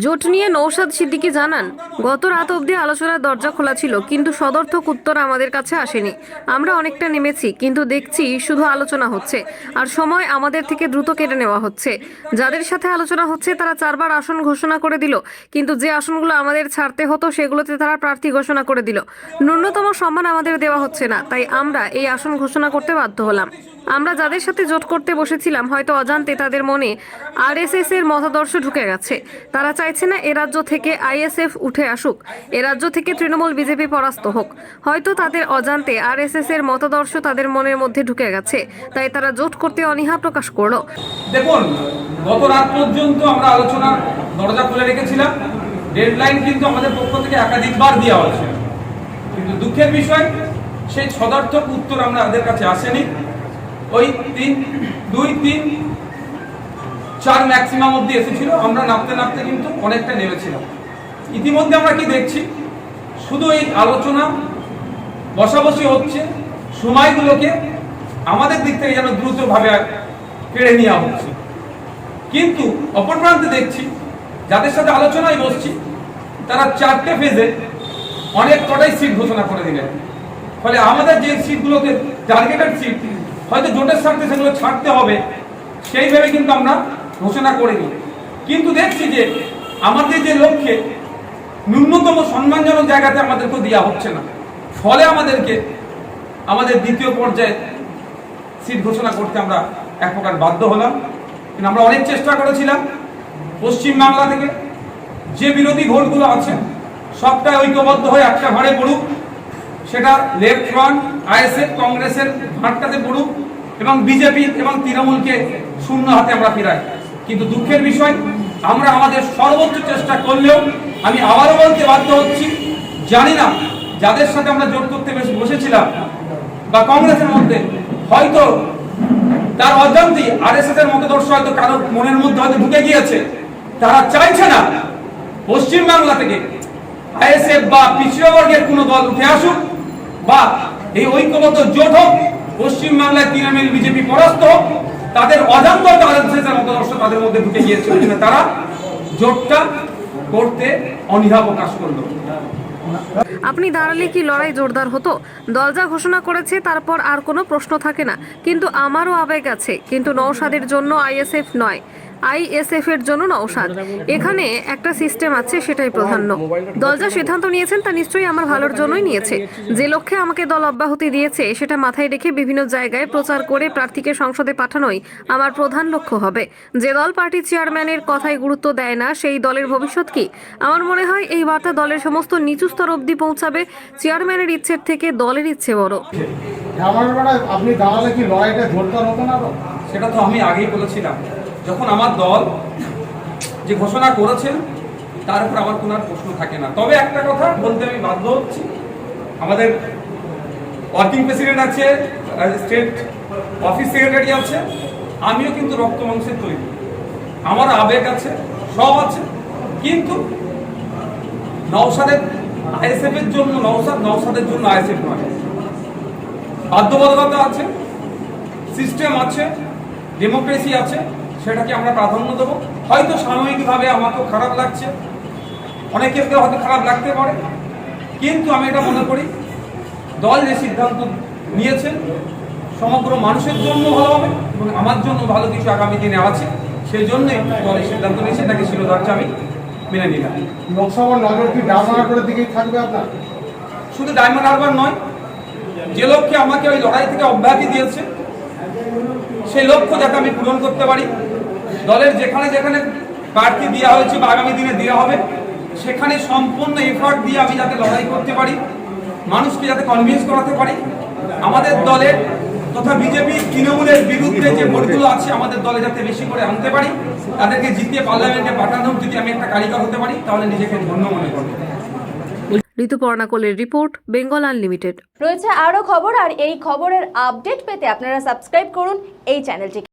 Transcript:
জোট নিয়ে নওশাদ সিদ্দিকী জানান, গত রাত অবধি আলোচনার দরজা খোলা ছিল, কিন্তু সদর্থক উত্তর আমাদের কাছে আসেনি। আমরা অনেকটা নেমেছি, কিন্তু দেখছি শুধু আলোচনা হচ্ছে আর সময় আমাদের থেকে দ্রুত কেটে নেওয়া হচ্ছে। যাদের সাথে আলোচনা হচ্ছে তারা 4বার আসন ঘোষণা করে দিল, কিন্তু যে আসনগুলো আমাদের ছাড়তে হতো সেগুলোতে তারা প্রার্থী ঘোষণা করে দিল। ন্যূনতম সম্মান আমাদের দেওয়া হচ্ছে না, তাই আমরা এই আসন ঘোষণা করতে বাধ্য হলাম। আমরা যাদের সাথে জোট করতে বসেছিলাম, হয়তো অজান্তে তাদের মনে আরএসএস এর মতাদর্শ ঢুকে গেছে। তারা চাইছে না এ রাজ্য থেকে আইএসএফ উঠে আসুক, এ রাজ্য থেকে তৃণমূল বিজেপি পরাস্ত হোক। হয়তো তাদের অজান্তে আরএসএস এর মতাদর্শ তাদের মনের মধ্যে ঢুকে গেছে, তাই তারা জোট করতে অনীহা প্রকাশ করলো। দেখুন, গত রাত পর্যন্ত আমরা আলোচনার দরজা খুলে রেখেছিলাম। ডেডলাইন কিন্তু আমাদের পক্ষ থেকে একাধিকবার দেওয়া হয়েছে, কিন্তু দুঃখের বিষয় সেই সদর্থক উত্তর আমাদের কাছে আসেনি। ওই 2, 3, 4 ম্যাক্সিমাম অব্দি এসেছিল। আমরা নামতে নামতে কিন্তু অনেকটা নেমেছিলাম। ইতিমধ্যে আমরা কি দেখছি, শুধু এই আলোচনা বসাবসি হচ্ছে, সময়গুলোকে আমাদের দিক থেকে যেন দ্রুতভাবে কেড়ে নেওয়া হচ্ছে। কিন্তু অপর প্রান্তে দেখছি যাদের সাথে আলোচনায় বসছি তারা 4টে ফেজে অনেক কটাই সিট ঘোষণা করে দিলেন। ফলে আমাদের যে সিটগুলোকে টার্গেটেড সিট, হয়তো জোটের স্বার্থে সেগুলো ছাড়তে হবে, সেই ভেবে কিন্তু আমরা ঘোষণা করিনি। কিন্তু দেখছি যে আমাদের যে লক্ষ্যে ন্যূনতম সম্মানজনক জায়গাতে আমাদেরকে দেওয়া হচ্ছে না। ফলে আমাদের দ্বিতীয় পর্যায়ে সিট ঘোষণা করতে আমরা এক প্রকার বাধ্য হলাম। কিন্তু আমরা অনেক চেষ্টা করেছিলাম পশ্চিমবাংলা থেকে যে বিরোধী ভোটগুলো আছে সবটাই ঐক্যবদ্ধ হয়ে একটা ঘরে পড়ুক, সেটা লেফট ফ্রন্ট, আইএসএফ, কংগ্রেসের ভাটটাতে পড়ুক এবং বিজেপি এবং তৃণমূলকে শূন্য হাতে আমরা ফেরাই। কিন্তু দুঃখের বিষয়, আমরা আমাদের সর্বোচ্চ চেষ্টা করলেও আমি আবারও বলতে বাধ্য হচ্ছি, জানি না যাদের সাথে আমরা জোট করতে বসেছিলাম বা কংগ্রেসের মধ্যে হয়তো তার অজান্তেই আরএসএস এর মতাদর্শ হয়তো কারো মনের মধ্যে হয়তো ঢুকে গিয়েছে। তারা চাইছে না পশ্চিমবাংলা থেকে আইএসএফ বা পিছিয়ে বর্গের কোনো দল উঠে আসুক বা এই ঐক্যবদ্ধ জোট হোক, পশ্চিমবাংলায় তৃণমূল বিজেপি পরাস্ত হোক। তাদের অজান্ত আরএসএস এর মতাদর্শ তাদের মধ্যে ঢুকে গিয়েছে, তারা জোটটা করতে অনীহা প্রকাশ করলো। আপনি দাঁড়ালে কি লড়াই জোরদার হতো? দল যা ঘোষণা করেছে তারপর আর কোনো প্রশ্ন থাকে না। কিন্তু আমারও আবেগ আছে, কিন্তু নওশাদের জন্য আইএসএফ নয়, আইএসএফ এর জন্য নওশাদ। এখানে একটা সিস্টেম আছে, সেটাই প্রাধান্য। দল যা সিদ্ধান্ত নিয়েছেন তা নিশ্চয়ই আমার ভালোর জন্যই নিয়েছে। যে লক্ষ্যে আমাকে দল অব্যাহতি দিয়েছে সেটা মাথায় রেখে বিভিন্ন জায়গায় প্রচার করে প্রার্থীকে সংসদে পাঠানোই আমার প্রধান লক্ষ্য হবে। যে দল পার্টি চেয়ারম্যানের কথায় গুরুত্ব দেয় না, সেই দলের ভবিষ্যৎ কি? আমার মনে হয় এই বার্তা দলের সমস্ত নিচু স্তর অব্দি পৌঁছাবে। চেয়ারম্যানের ইচ্ছের থেকে দলের ইচ্ছে বড়। আপনি দাঁড়ালে কি লড়াইটা জোরদার হতো না? সেটা তো আমি আগেই বলেছিলাম, যখন আমার দল যে ঘোষণা করেছেন তার উপর আমার কোনো প্রশ্ন থাকে না। তবে একটা কথা বলতে আমি বাধ্য হচ্ছি, আমাদের ওয়ার্কিং প্রেসিডেন্ট আছে, স্টেট অফিস সেক্রেটারি আছে, আমিও কিন্তু রক্ত মাংসের তৈরি, আমার আবেগ আছে, সব আছে। কিন্তু নওশাদের আইএসএফ এর জন্য নওশাদের জন্য আইএসএফ নয়। বাধ্যবাধকতা আছে, সিস্টেম আছে, ডেমোক্রেসি আছে, সেটাকে আমরা প্রাধান্য দেবো। হয়তো সাময়িকভাবে আমাকেও খারাপ লাগছে, অনেকের হয়তো খারাপ লাগতে পারে, কিন্তু আমি এটা মনে করি দল যে সিদ্ধান্ত নিয়েছে সমগ্র মানুষের জন্য ভালো হবে এবং আমার জন্য ভালো কিছু আগামী দিনে আছে, সেই জন্যই দলের সিদ্ধান্ত নিয়েছে, এটাকে শিরোধার্য আমি মেনে নিলাম। লোকসভার নজর কি ডায়মন্ড হারবারের দিকেই থাকবে আপনার? শুধু ডায়মন্ড হারবার নয়, যে লক্ষ্যে আমাকে ওই লড়াই থেকে অব্যাহতি দিয়েছে সেই লক্ষ্য যাতে আমি পূরণ করতে পারি। দলের যেখানে যেখানে প্রার্থী দেওয়া হয়েছে বা আগামী দিনে দেওয়া হবে সেখানে সম্পূর্ণ এফার্ট দিয়ে আমি যাতে লড়াই করতে পারি, মানুষকে যাতে কনভিন্স করাতে পারি, আমাদের দলের তথা বিজেপি তৃণমূলের বিরুদ্ধে যে ভোটগুলো আছে আমাদের দলে যাতে বেশি করে আনতে পারি, তাদেরকে জিতিয়ে পার্লামেন্টে পাঠানোর যদি আমি একটা কারিগর হতে পারি তাহলে নিজেকে ধন্য মনে করব। ঋতুপর্ণা কোলের রিপোর্ট, বেঙ্গল আনলিমিটেড। রয়েছে আরো খবর, আর এই খবরের আপডেট পেতে আপনারা সাবস্ক্রাইব করুন এই চ্যানেলটিকে।